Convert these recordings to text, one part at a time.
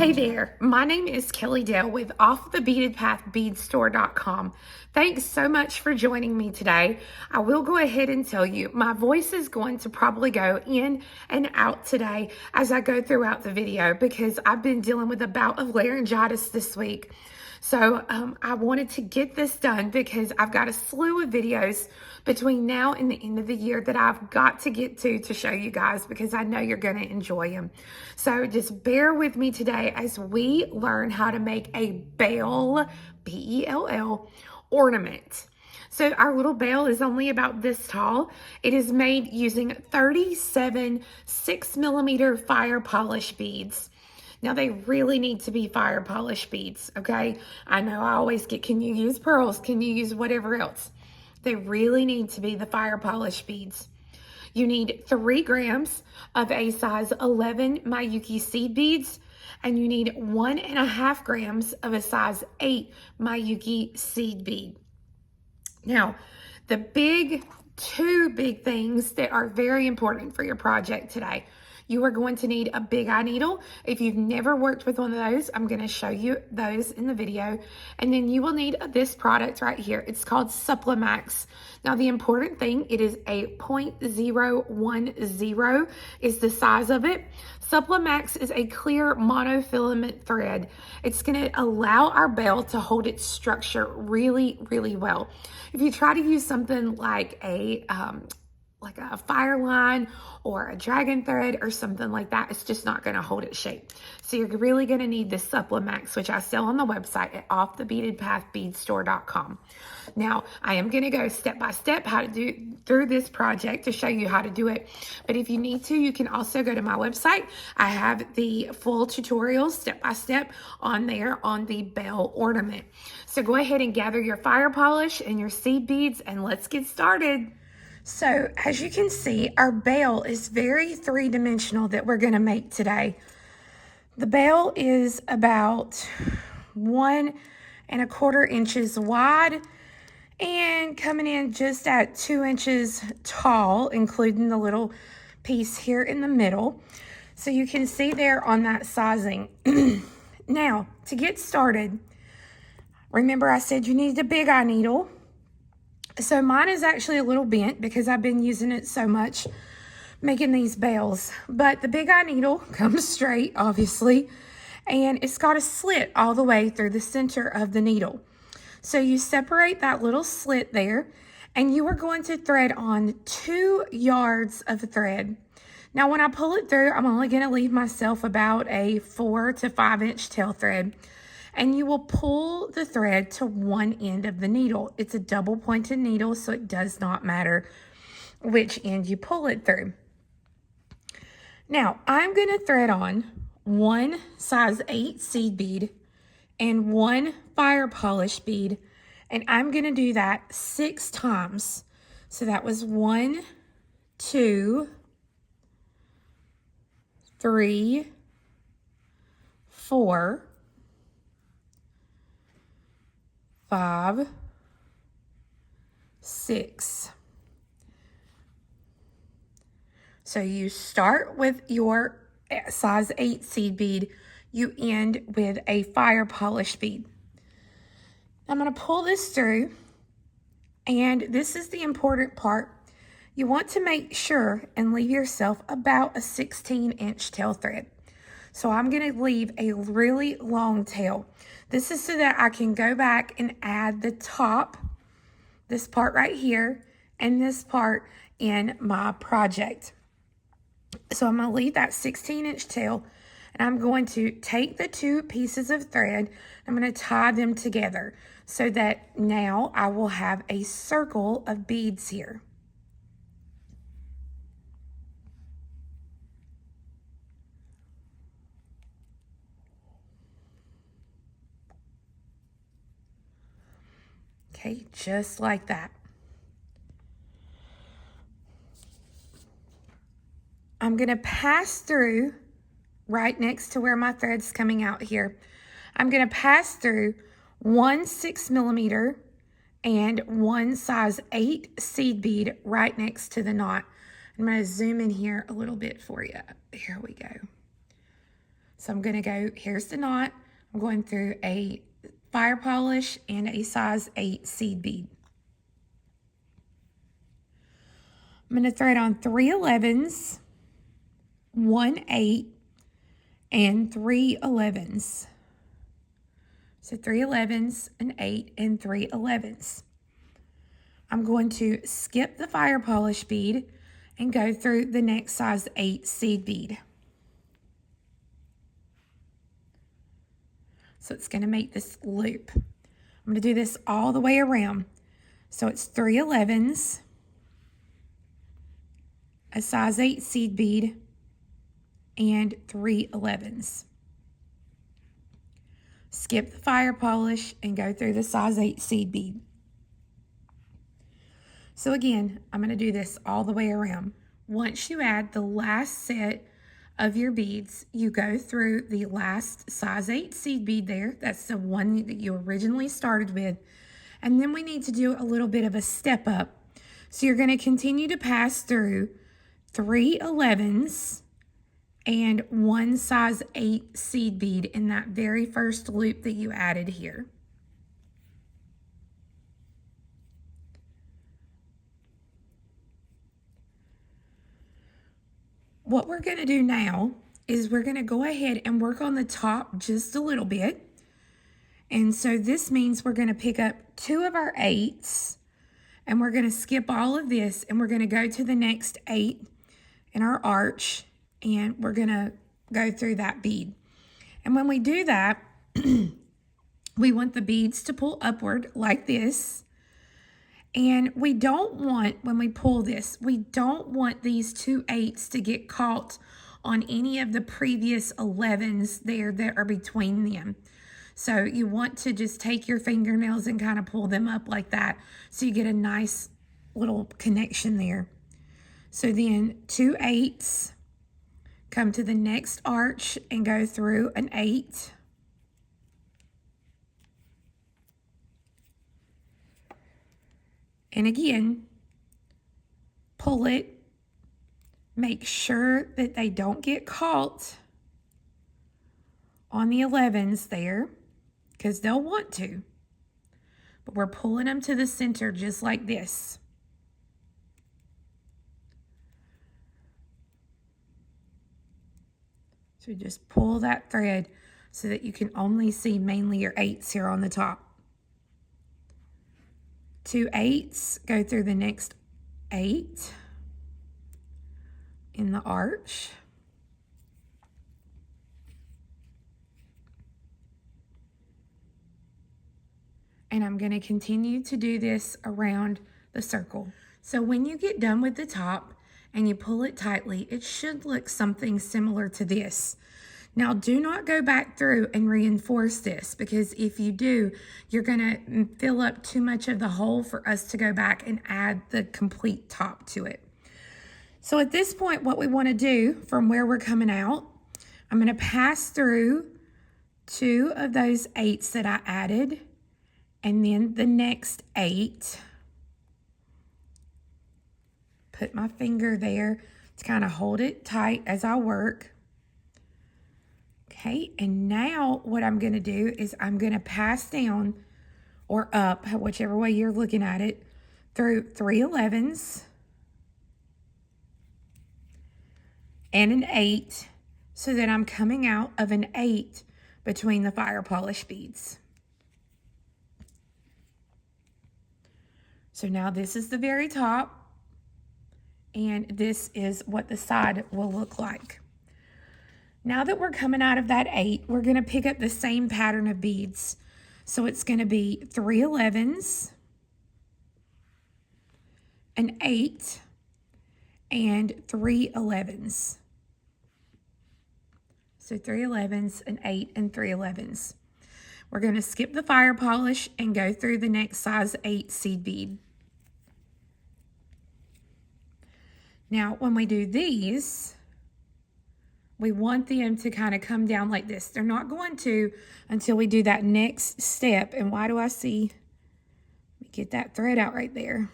Hey there, my name is Kelly Dale with offthebeadedpathbeadstore.com. Thanks so much for joining me today. I will go ahead and tell you, my voice is going to probably go in and out today as I go throughout the video because I've been dealing with a bout of laryngitis this week. So I wanted to get this done because I've got a slew of videos between now and the end of the year that I've got to get to show you guys because I know you're going to enjoy them. So just bear with me today as we learn how to make a bell, B-E-L-L, ornament. So our little bell is only about this tall. It is made using 37 6mm fire polish beads. Now, they really need to be fire polish beads, okay? I know I always get, can you use pearls? Can you use whatever else? They really need to be the fire polish beads. You need 3 grams of a size 11 Miyuki seed beads, and you need 1.5 grams of a size 8 Miyuki seed bead. Now, the two big things that are very important for your project today. You are going to need a big eye needle. If you've never worked with one of those, I'm going to show you those in the video. And then you will need this product right here. It's called Supplemax. Now, the important thing, it is a 0.010 is the size of it. Supplemax is a clear monofilament thread. It's going to allow our bell to hold its structure really, really well. If you try to use something like a fire line or a dragon thread or something like that, it's just not going to hold its shape. So you're really going to need this Supplemax, which I sell on the website at offthebeadedpathbeadstore.com. Now, I am going to go step by step how to do through this project to show you how to do it. But if you need to, you can also go to my website. I have the full tutorials step by step on there on the bell ornament. So go ahead and gather your fire polish and your seed beads and let's get started. So as you can see, our bell is very three-dimensional that we're going to make today. The bell is about 1.25 inches wide and coming in just at 2 inches tall, including the little piece here in the middle. So you can see there on that sizing. Now, to get started, remember I said you need a big eye needle. So mine is actually a little bent because I've been using it so much making these bells. But the big eye needle comes straight, obviously, and it's got a slit all the way through the center of the needle. So you separate that little slit there, and you are going to thread on 2 yards of thread. Now, when I pull it through, I'm only going to leave myself about a 4 to 5 inch tail thread. And you will pull the thread to one end of the needle. It's a double pointed needle, so it does not matter which end you pull it through. Now, I'm going to thread on 1 size 8 seed bead and 1 fire polish bead, and I'm going to do that 6 times. So that was 1, 2, 3, 4, 5, 6. So you start with your size 8 seed bead, you end with a fire polish bead. I'm going to pull this through, and this is the important part. You want to make sure and leave yourself about a 16-inch tail thread. So I'm going to leave a really long tail. This is so that I can go back and add the top, this part right here, and this part in my project. So I'm going to leave that 16-inch tail, and I'm going to take the 2 pieces of thread, I'm going to tie them together so that now I will have a circle of beads here. Okay, just like that. I'm going to pass through right next to where my thread's coming out here. I'm going to pass through 1 6mm and 1 size 8 seed bead right next to the knot. I'm going to zoom in here a little bit for you. Here we go. So I'm going to go, here's the knot. I'm going through a fire polish and a size 8 seed bead. I'm going to thread on 3 11s, 1 8, and 3 11s. So 3 11s, an 8, and 3 11s. I'm going to skip the fire polish bead and go through the next size 8 seed bead. So it's going to make this loop. I'm going to do this all the way around. So it's 3 11s, a size 8 seed bead, and 3 11s. Skip the fire polish and go through the size 8 seed bead. So again, I'm going to do this all the way around. Once you add the last set of your beads, you go through the last size 8 seed bead there. That's the one that you originally started with. And then we need to do a little bit of a step up. So you're going to continue to pass through 3 11s and 1 size 8 seed bead in that very first loop that you added here. What we're going to do now is we're going to go ahead and work on the top just a little bit. And so this means we're going to pick up 2 of our 8s and we're going to skip all of this and we're going to go to the next 8 in our arch and we're going to go through that bead. And when we do that, we want the beads to pull upward like this. And we don't want, when we pull this, we don't want these 2 8s to get caught on any of the previous 11s there that are between them. So you want to just take your fingernails and kind of pull them up like that so you get a nice little connection there. So then 2 8s, come to the next arch and go through an 8. And again, pull it. Make sure that they don't get caught on the 11s there, because they'll want to. But we're pulling them to the center just like this. So just pull that thread so that you can only see mainly your 8s here on the top. 2 8s, go through the next 8 in the arch. And I'm going to continue to do this around the circle. So when you get done with the top and you pull it tightly, it should look something similar to this. Now, do not go back through and reinforce this, because if you do, you're going to fill up too much of the hole for us to go back and add the complete top to it. So at this point, what we want to do from where we're coming out, I'm going to pass through 2 of those 8s that I added, and then the next 8. Put my finger there to kind of hold it tight as I work. Okay, and now what I'm going to do is I'm going to pass down or up, whichever way you're looking at it, through 3 11s and an 8, so that I'm coming out of an 8 between the fire polish beads. So now this is the very top, and this is what the side will look like. Now that we're coming out of that 8, we're going to pick up the same pattern of beads. So it's going to be 3 11s, an 8, and 3 11s. So 3 11s, an 8, and 3 11s. We're going to skip the fire polish and go through the next size 8 seed bead. Now, when we do these, we want them to kind of come down like this. They're not going to until we do that next step. And why do I see? Let me get that thread out right there.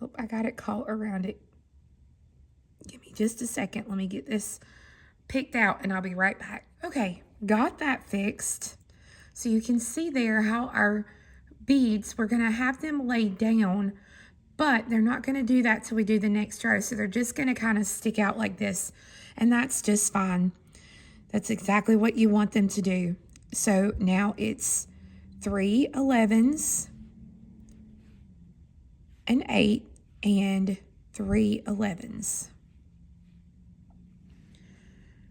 Oh, I got it caught around it. Give me just a second. Let me get this picked out and I'll be right back. Okay, got that fixed. So you can see there how our beads, we're gonna have them laid down, but they're not gonna do that till we do the next row. So they're just gonna kind of stick out like this, and that's just fine. That's exactly what you want them to do. So now it's 3 11s, an 8, and 3 11s.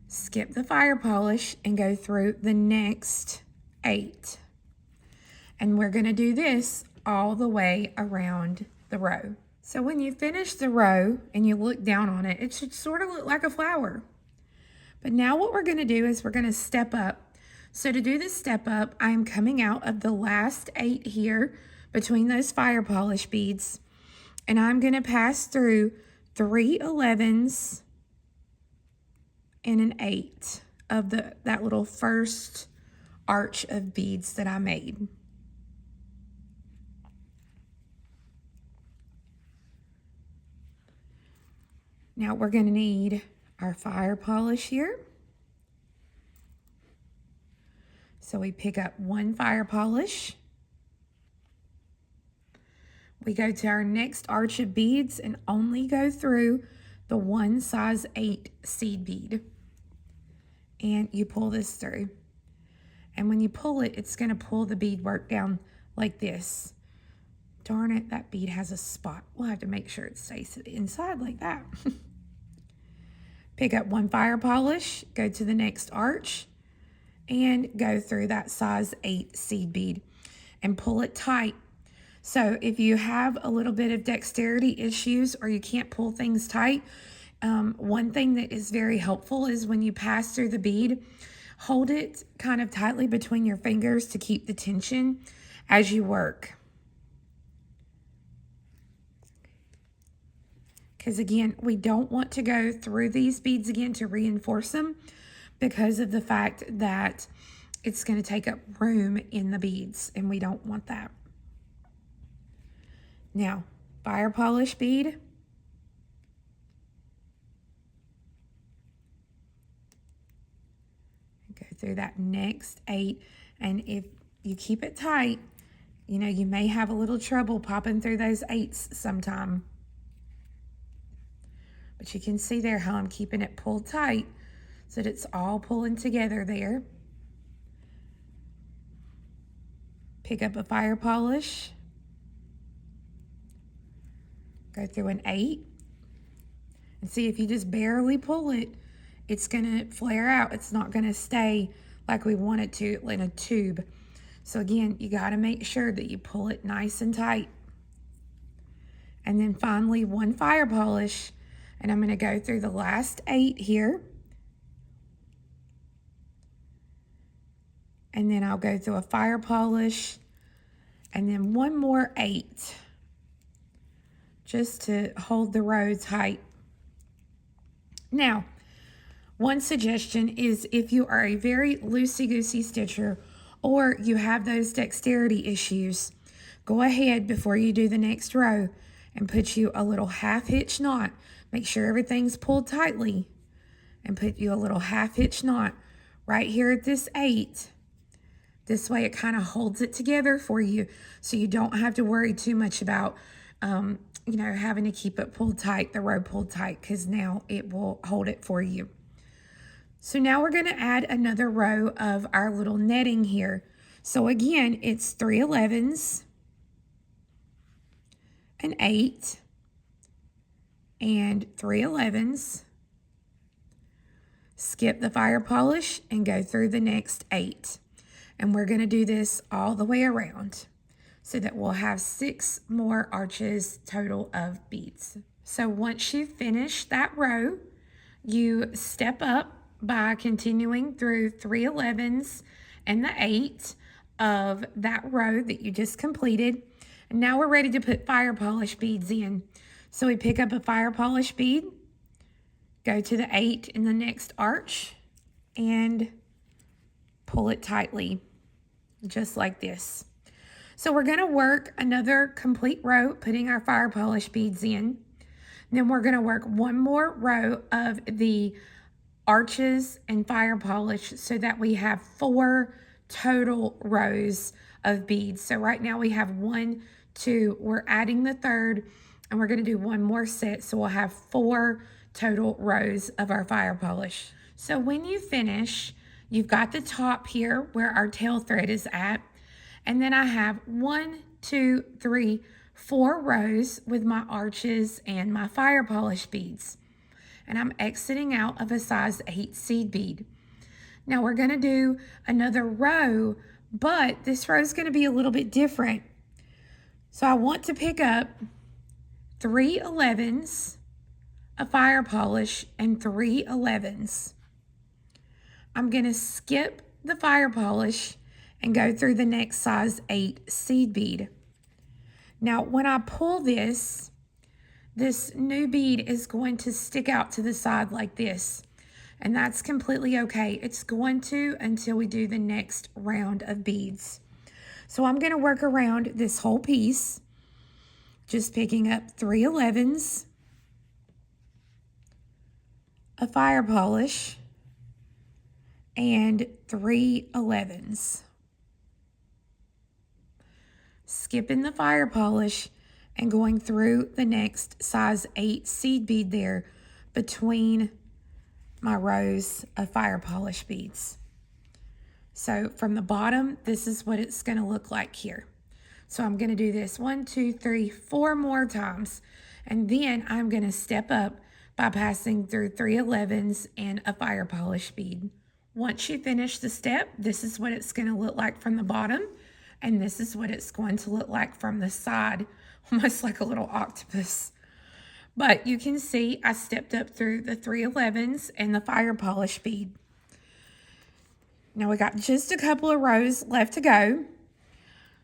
Skip the fire polish and go through the next 8. And we're going to do this all the way around the row. So when you finish the row and you look down on it, it should sort of look like a flower. But now what we're going to do is we're going to step up. So to do this step up, I'm coming out of the last 8 here between those fire polish beads. And I'm going to pass through 3 11s and an 8 of that little first arch of beads that I made. Now we're going to need our fire polish here. So we pick up 1 fire polish. We go to our next arch of beads and only go through the 1 size 8 seed bead. And you pull this through. And when you pull it, it's going to pull the beadwork down like this. Darn it, that bead has a spot. We'll have to make sure it stays inside like that. Pick up 1 fire polish, go to the next arch, and go through that size 8 seed bead and pull it tight. So if you have a little bit of dexterity issues or you can't pull things tight, one thing that is very helpful is when you pass through the bead, hold it kind of tightly between your fingers to keep the tension as you work. Because again, we don't want to go through these beads again to reinforce them because of the fact that it's going to take up room in the beads, and we don't want that. Now, fire polish bead. Go through that next 8, and if you keep it tight, you know, you may have a little trouble popping through those 8s sometime. But you can see there how I'm keeping it pulled tight so that it's all pulling together there. Pick up a fire polish. Go through an 8. And see, if you just barely pull it, it's going to flare out. It's not going to stay like we want it to in a tube. So again, you got to make sure that you pull it nice and tight. And then finally, 1 fire polish. And I'm going to go through the last 8 here. And then I'll go through a fire polish. And then 1 more 8. Just to hold the row tight. Now, one suggestion is if you are a very loosey-goosey stitcher or you have those dexterity issues, go ahead before you do the next row and put you a little half-hitch knot. Make sure everything's pulled tightly and put you a little half-hitch knot right here at this 8. This way it kind of holds it together for you so you don't have to worry too much about, you know, having to keep it pulled tight, the row pulled tight, because now it will hold it for you. So now we're going to add another row of our little netting here. So again, it's 3 11s, an 8, and 3 11s. Skip the fire polish and go through the next 8. And we're going to do this all the way around so that we'll have 6 more arches total of beads. So once you finish that row, you step up by continuing through 3 11s and the 8 of that row that you just completed. And now we're ready to put fire polish beads in. So we pick up a fire polish bead, go to the 8 in the next arch, and pull it tightly, just like this. So we're going to work another complete row, putting our fire polish beads in. Then we're going to work one more row of the arches and fire polish so that we have 4 total rows of beads. So right now we have 1, 2, we're adding the third, and we're going to do one more set, so we'll have 4 total rows of our fire polish. So when you finish, you've got the top here where our tail thread is at, and then I have 1, 2, 3, 4 rows with my arches and my fire polish beads. And I'm exiting out of a size 8 seed bead. Now we're going to do another row, but this row is going to be a little bit different. So I want to pick up 3 11s, a fire polish, and 3 11s. I'm going to skip the fire polish and go through the next size 8 seed bead. Now when I pull this new bead is going to stick out to the side like this, and that's completely okay. It's going to until we do the next round of beads. So I'm going to work around this whole piece, just picking up 3 11s, a fire polish, and 3 11s. Skipping the fire polish and going through the next size 8 seed bead there between my rows of fire polish beads. So from the bottom, this is what it's going to look like here. So I'm going to do this 1, 2, 3, 4 more times, and then I'm going to step up by passing through 3 11s and a fire polish bead. Once you finish the step, this is what it's going to look like from the bottom, and this is what it's going to look like from the side, almost like a little octopus. But you can see I stepped up through the 3 11s and the fire polish bead. Now we got just a couple of rows left to go.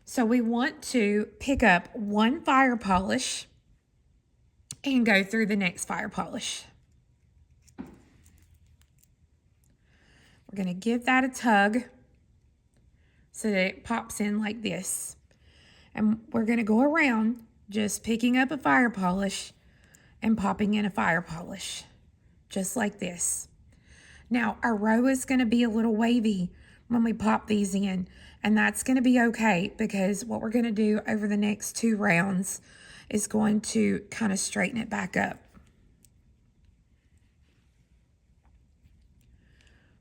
So we want to pick up 1 fire polish and go through the next fire polish. We're going to give that a tug so that it pops in like this. And we're going to go around just picking up a fire polish and popping in a fire polish, just like this. Now, our row is going to be a little wavy when we pop these in, and that's going to be okay because what we're going to do over the next 2 rounds is going to kind of straighten it back up.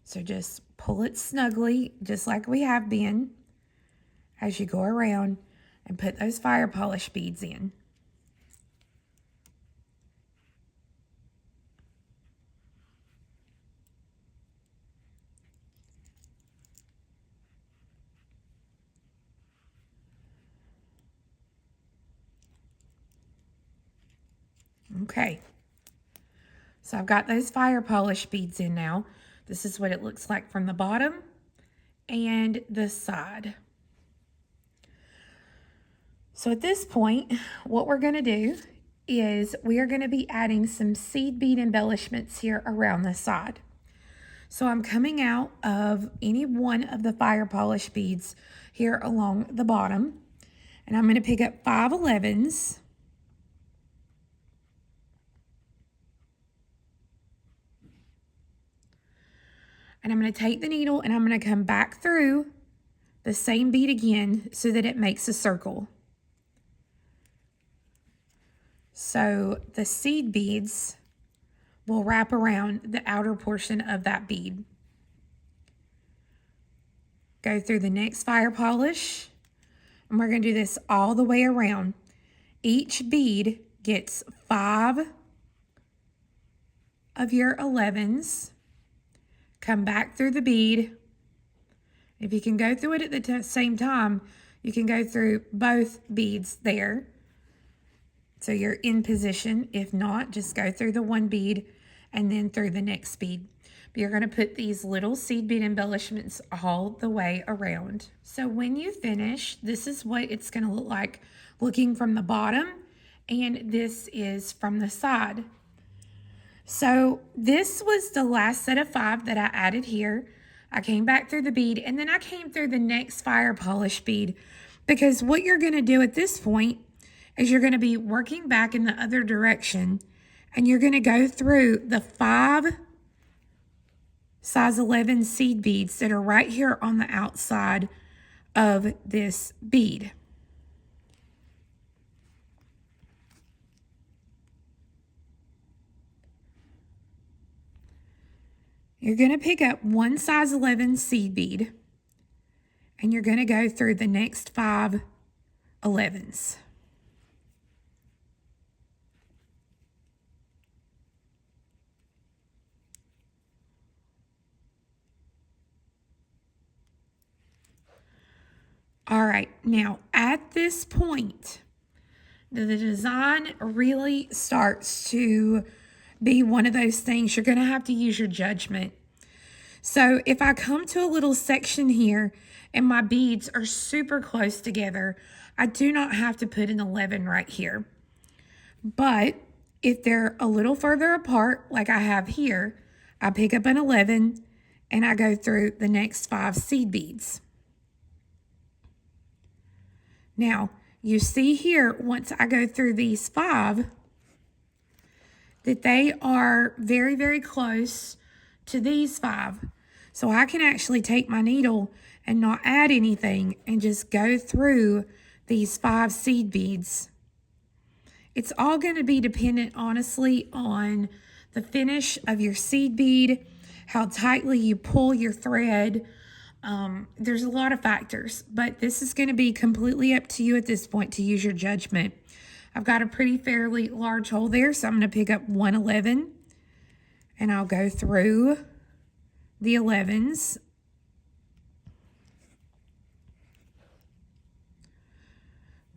So just pull it snugly, just like we have been, as you go around and put those fire polish beads in. Okay, so I've got those fire polish beads in now. This is what it looks like from the bottom and the side. So at this point, what we're going to do is we are going to be adding some seed bead embellishments here around the side. So I'm coming out of any one of the fire polish beads here along the bottom, and I'm going to pick up 5 11s. And I'm going to take the needle and I'm going to come back through the same bead again so that it makes a circle. So the seed beads will wrap around the outer portion of that bead. Go through the next fire polish, and we're going to do this all the way around. Each bead gets 5 of your 11s. Come back through the bead. If you can go through it at the same time, you can go through both beads there. So you're in position. If not, just go through the one bead and then through the next bead. But you're going to put these little seed bead embellishments all the way around. So when you finish, this is what it's going to look like looking from the bottom, and this is from the side. So this was the last set of 5 that I added here. I came back through the bead, and then I came through the next fire polish bead, because what you're going to do at this point is you're going to be working back in the other direction And you're going to go through the 5 size 11 seed beads that are right here on the outside of this bead. You're going to pick up one size 11 seed bead, and you're going to go through the next 5 11s. All right, now at this point, the design really starts to be one of those things you're going to have to use your judgment. So if I come to a little section here and my beads are super close together, I do not have to put an 11 right here. But if they're a little further apart, like I have here, I pick up an 11 and I go through the next 5 seed beads. Now, you see here, once I go through these 5, that they are very, very close to these 5. So I can actually take my needle and not add anything and just go through these 5 seed beads. It's all going to be dependent, honestly, on the finish of your seed bead, how tightly you pull your thread. There's a lot of factors, but this is going to be completely up to you at this point to use your judgment. I've got a pretty fairly large hole there, so I'm going to pick up 1 11 and I'll go through the 11s.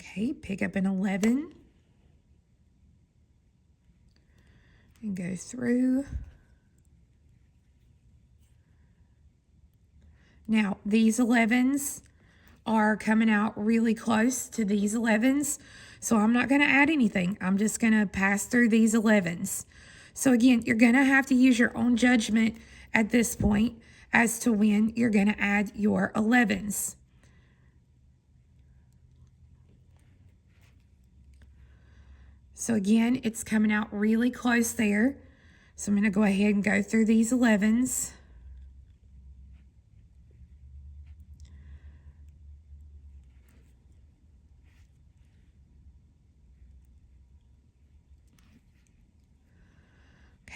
Okay, pick up an 11 and go through. Now, these 11s are coming out really close to these 11s, so I'm not going to add anything. I'm just going to pass through these 11s. So again, you're going to have to use your own judgment at this point as to when you're going to add your 11s. So again, it's coming out really close there. So I'm going to go ahead and go through these 11s.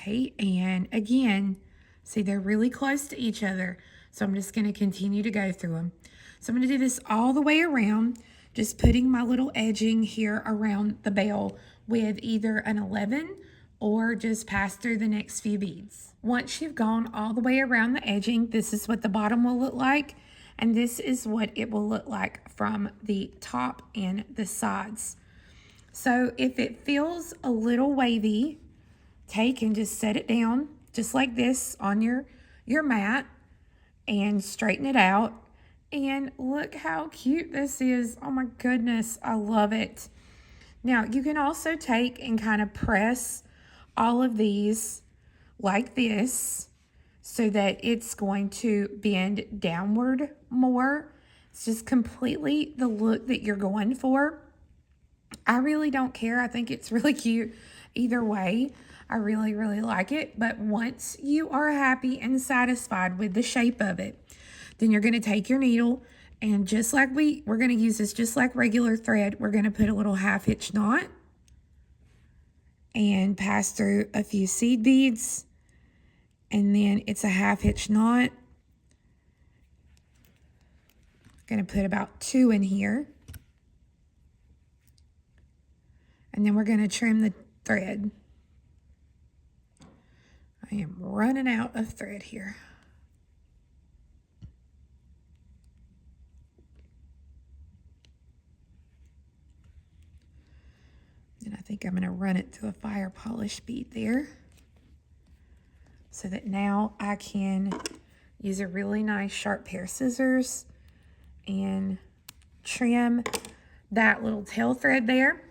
Okay, and again, see, they're really close to each other. So I'm just going to continue to go through them. So I'm going to do this all the way around, just putting my little edging here around the bell with either an 11 or just pass through the next few beads. Once you've gone all the way around the edging, this is what the bottom will look like, and this is what it will look like from the top and the sides. So if it feels a little wavy, take and just set it down just like this on your mat and straighten it out. And look how cute this is. Oh my goodness, I love it. Now you can also take and kind of press all of these like this so that it's going to bend downward more. It's just completely the look that you're going for. I really don't care. I think it's really cute either way. I really, really like it. But once you are happy and satisfied with the shape of it, then you're going to take your needle and just like we're going to use this just like regular thread, we're going to put a little 1/2 hitch knot and pass through a few seed beads. And then it's a 1/2 hitch knot. Going to put about 2 in here. And then we're going to trim the thread. I am running out of thread here. And I think I'm going to run it through a fire polish bead there so that now I can use a really nice sharp pair of scissors and trim that little tail thread there,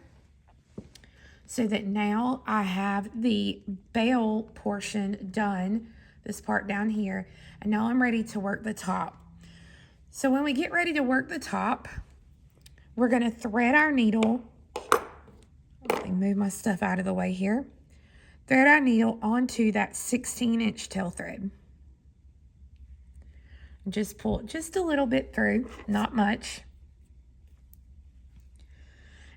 so that now I have the bell portion done, this part down here, and now I'm ready to work the top. So when we get ready to work the top, we're going to thread our needle. Let me move my stuff out of the way here. thread our needle onto that 16-inch tail thread. Just pull just a little bit through, not much.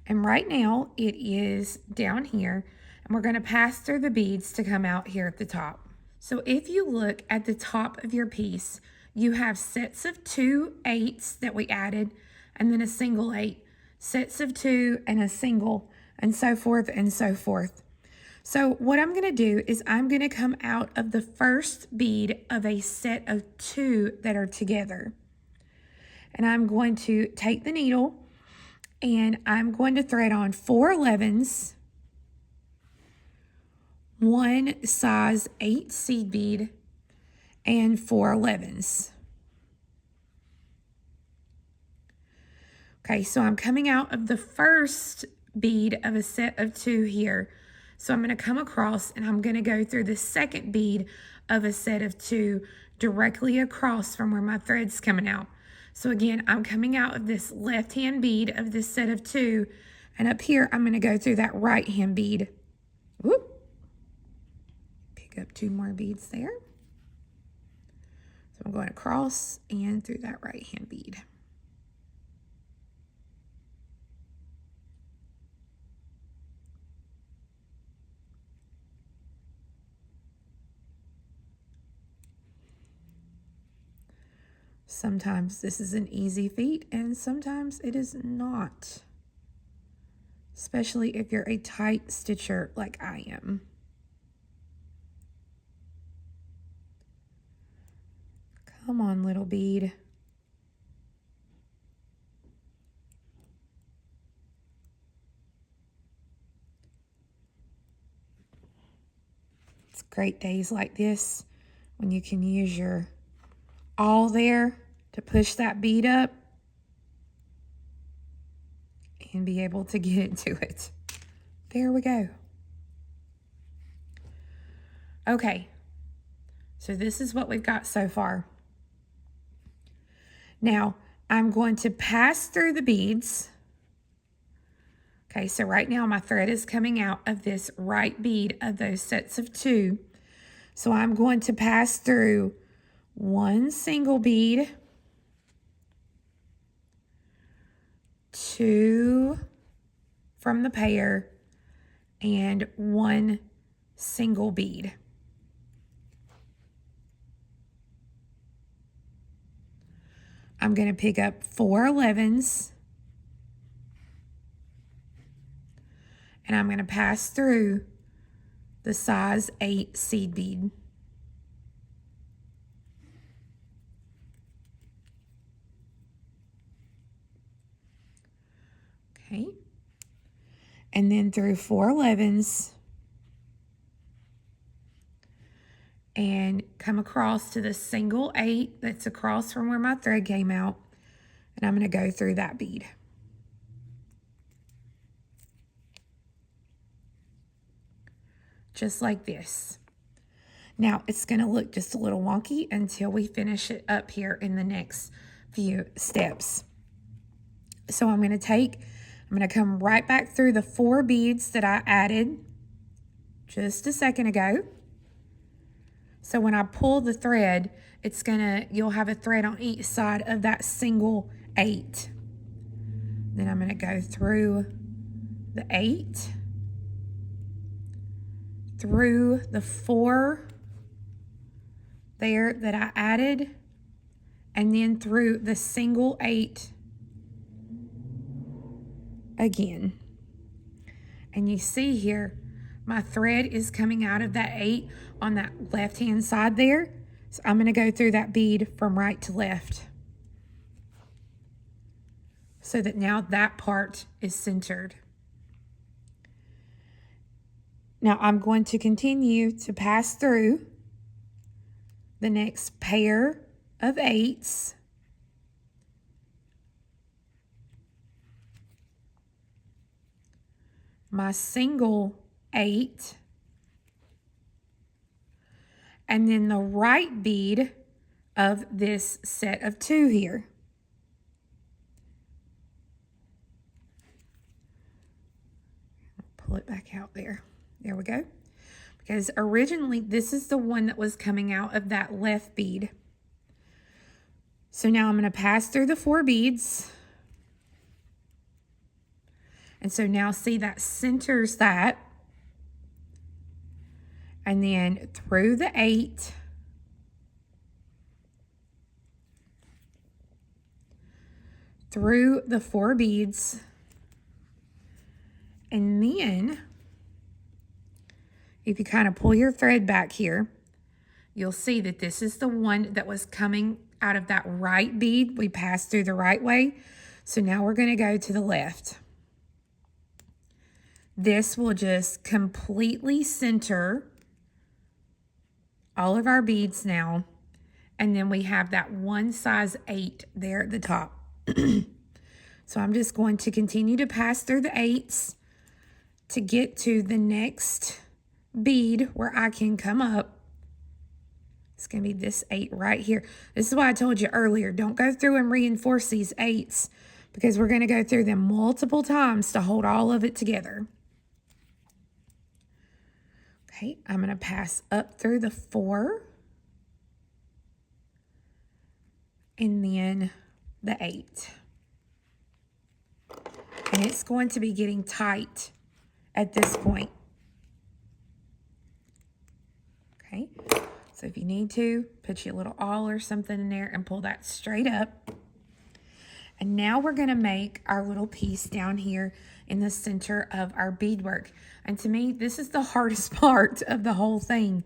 And right now it is down here, and we're going to pass through the beads to come out here at the top. So if you look at the top of your piece, you have sets of 2 8s that we added, and then a single 8, sets of 2 and a single, and so forth and so forth. So what I'm going to do is I'm going to come out of the first bead of a set of 2 that are together. And I'm going to take the needle and I'm going to thread on 4 11s, 1 size 8 seed bead, and 4 11s. Okay, so I'm coming out of the first bead of a set of 2 here. So I'm going to come across and I'm going to go through the second bead of a set of 2 directly across from where my thread's coming out. So again, I'm coming out of this left-hand bead of this set of 2, and up here I'm going to go through that right-hand bead. Whoop. Pick up 2 more beads there. So I'm going across and through that right-hand bead. Sometimes this is an easy feat, and sometimes it is not, especially if you're a tight stitcher like I am. Come on, little bead. It's great days like this when you can use your awl there to push that bead up and be able to get into it. There we go. Okay, so this is what we've got so far. Now, I'm going to pass through the beads. Okay, so right now my thread is coming out of this right bead of those sets of 2. So I'm going to pass through 1 single bead, 2 from the pair, and 1 single bead. I'm going to pick up 4 11s, and I'm going to pass through the size 8 seed bead. Okay, and then through 4 11s, and come across to the single 8 that's across from where my thread came out, and I'm going to go through that bead. Just like this. Now it's going to look just a little wonky until we finish it up here in the next few steps. So I'm going to come right back through the 4 beads that I added just a second ago. So when I pull the thread, you'll have a thread on each side of that single 8. Then I'm going to go through the 8, through the 4 there that I added, and then through the single 8 again. And you see here, my thread is coming out of that 8 on that left-hand side there. So I'm going to go through that bead from right to left, so that now that part is centered. Now I'm going to continue to pass through the next pair of 8s. My single 8, and then the right bead of this set of 2 here. Pull it back out there. There we go. because originally this is the one that was coming out of that left bead. So now I'm going to pass through the 4 beads. And so now see that centers that. And then through the 8. Through the 4 beads. And then if you kind of pull your thread back here, you'll see that this is the one that was coming out of that right bead. We passed through the right way. So now we're going to go to the left. This will just completely center all of our beads now. And then we have that one size 8 there at the top. So I'm just going to continue to pass through the 8s to get to the next bead where I can come up. It's going to be this 8 right here. This is why I told you earlier, don't go through and reinforce these 8s because we're going to go through them multiple times to hold all of it together. Okay, I'm going to pass up through the 4 and then the 8. And it's going to be getting tight at this point. Okay, so if you need to, put your little awl or something in there and pull that straight up. And now we're going to make our little piece down here in the center of our beadwork. And to me, this is the hardest part of the whole thing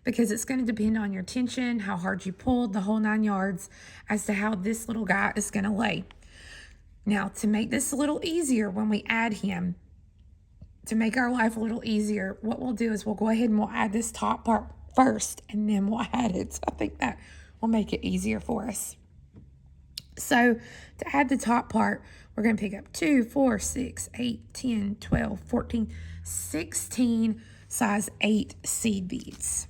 because it's going to depend on your tension, how hard you pulled, the whole 9 yards, as to how this little guy is going to lay. Now, to make this a little easier when we add him, to make our life a little easier, what we'll do is we'll go ahead and we'll add this top part first, and then we'll add it. So I think that will make it easier for us. So to add the top part, we're going to pick up 2, 4, 6, 8, 10, 12, 14, 16 size 8 seed beads.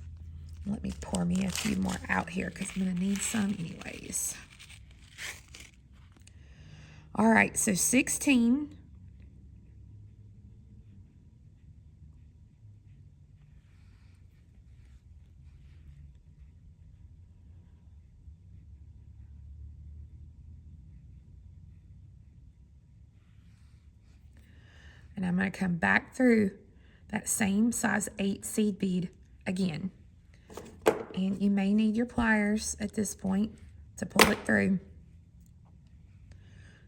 Let me pour me a few more out here because I'm going to need some anyways. All right, so 16. And I'm going to come back through that same size 8 seed bead again. And you may need your pliers at this point to pull it through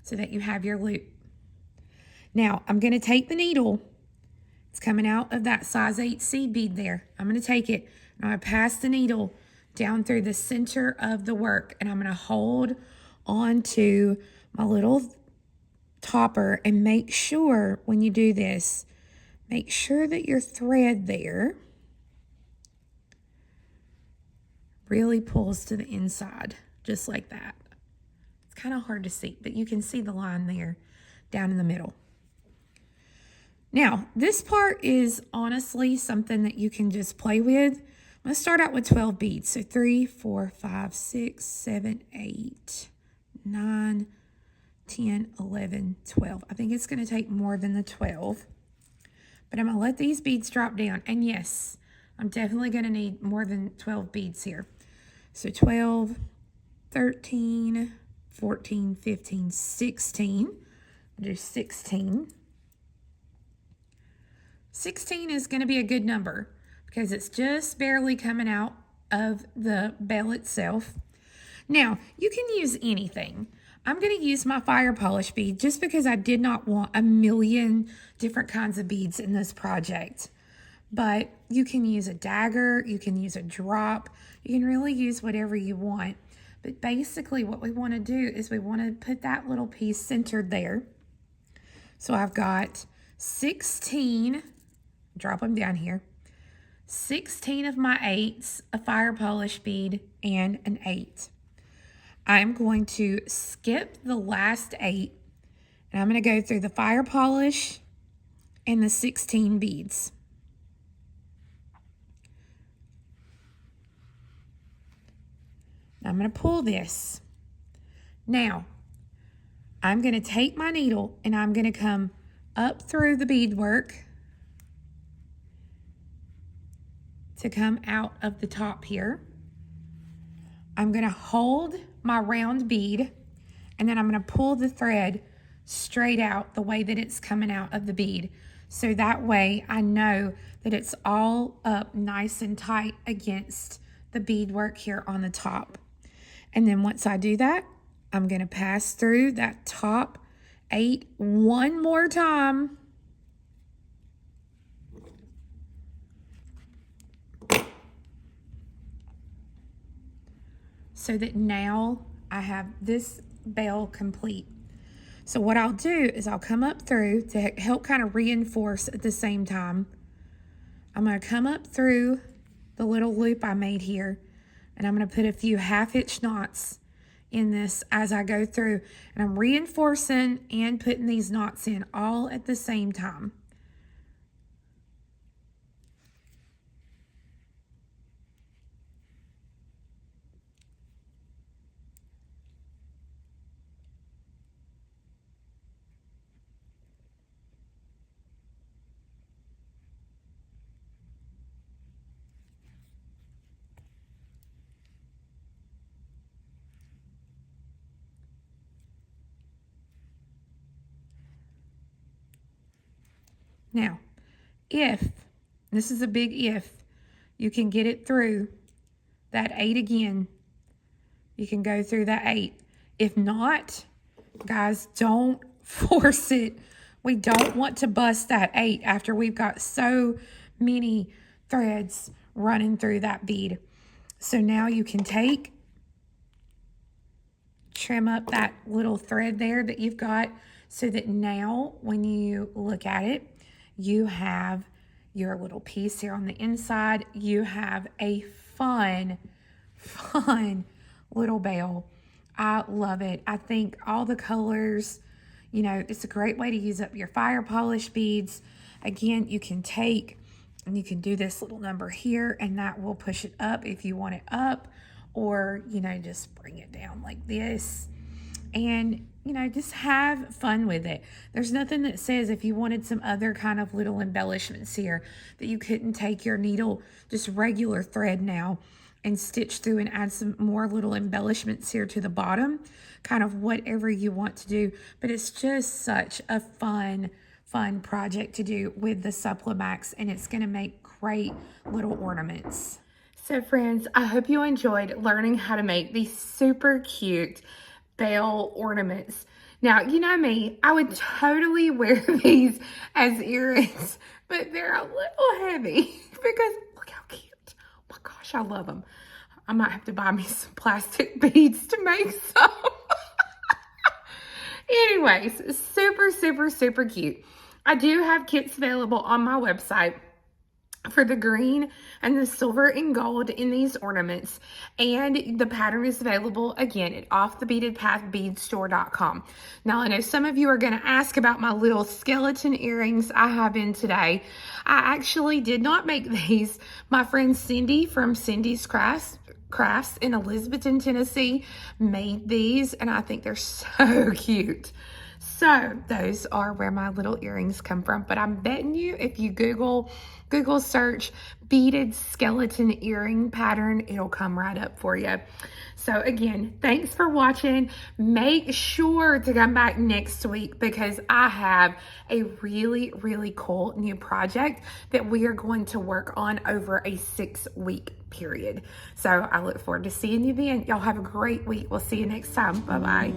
so that you have your loop. Now, I'm going to take the needle. It's coming out of that size 8 seed bead there. I'm going to take it and I'm going to pass the needle down through the center of the work. And I'm going to hold on to my little topper and make sure when you do this, make sure that your thread there really pulls to the inside, just like that. It's kind of hard to see, but you can see the line there down in the middle. Now, this part is honestly something that you can just play with. I'm going to start out with 12 beads. So 3, 4, 5, 6, 7, 8, 9, 10, 11, 12. I think it's going to take more than the 12. But I'm going to let these beads drop down. And yes, I'm definitely going to need more than 12 beads here. So 12, 13, 14, 15, 16. I'll do 16. 16 is going to be a good number because it's just barely coming out of the bell itself. Now, you can use anything. I'm going to use my fire polish bead just because I did not want a million different kinds of beads in this project. But you can use a dagger, you can use a drop, you can really use whatever you want. But basically what we want to do is we want to put that little piece centered there. So I've got 16, drop them down here, 16 of my 8s, a fire polish bead, and an 8. I'm going to skip the last 8, and I'm going to go through the fire polish and the 16 beads. I'm going to pull this. Now, I'm going to take my needle and I'm going to come up through the beadwork to come out of the top here. I'm going to hold my round bead, and then I'm going to pull the thread straight out the way that it's coming out of the bead. So that way I know that it's all up nice and tight against the beadwork here on the top. And then once I do that, I'm going to pass through that top 8 one more time. So that now I have this bell complete. So what I'll do is I'll come up through to help kind of reinforce at the same time. I'm going to come up through the little loop I made here, and I'm going to put a few 1/2 inch knots in this as I go through, and I'm reinforcing and putting these knots in all at the same time. Now, if, this is a big if, you can get it through that 8 again, you can go through that 8. If not, guys, don't force it. We don't want to bust that 8 after we've got so many threads running through that bead. So now you can trim up that little thread there that you've got, so that now when you look at it, you have your little piece here on the inside. You have a fun little bell. I love it. I think all the colors, you know, it's a great way to use up your fire polish beads. Again, you can take and you can do this little number here, and that will push it up if you want it up, or, you know, just bring it down like this. And, you know, just have fun with it. There's nothing that says if you wanted some other kind of little embellishments here that you couldn't take your needle, just regular thread now, and stitch through and add some more little embellishments here to the bottom, kind of whatever you want to do. But it's just such a fun project to do with the Supplemax, and it's going to make great little ornaments. So friends, I hope you enjoyed learning how to make these super cute bell ornaments. Now, you know me, I would totally wear these as earrings, but they're a little heavy because look how cute. Oh my gosh, I love them. I might have to buy me some plastic beads to make some. Anyways, super cute. I do have kits available on my website for the green and the silver and gold in these ornaments, and the pattern is available again at offthebeatedpathbeadstore.com. Now, I know some of you are going to ask about my little skeleton earrings I have in today. I actually did not make these. My friend Cindy from Cindy's Crafts in Elizabethton, Tennessee made these, and I think they're so cute. So those are where my little earrings come from. But I'm betting you if you Google search beaded skeleton earring pattern, it'll come right up for you. So again, thanks for watching. Make sure to come back next week because I have a really cool new project that we are going to work on over a 6-week period. So I look forward to seeing you then. Y'all have a great week. We'll see you next time. Bye-bye.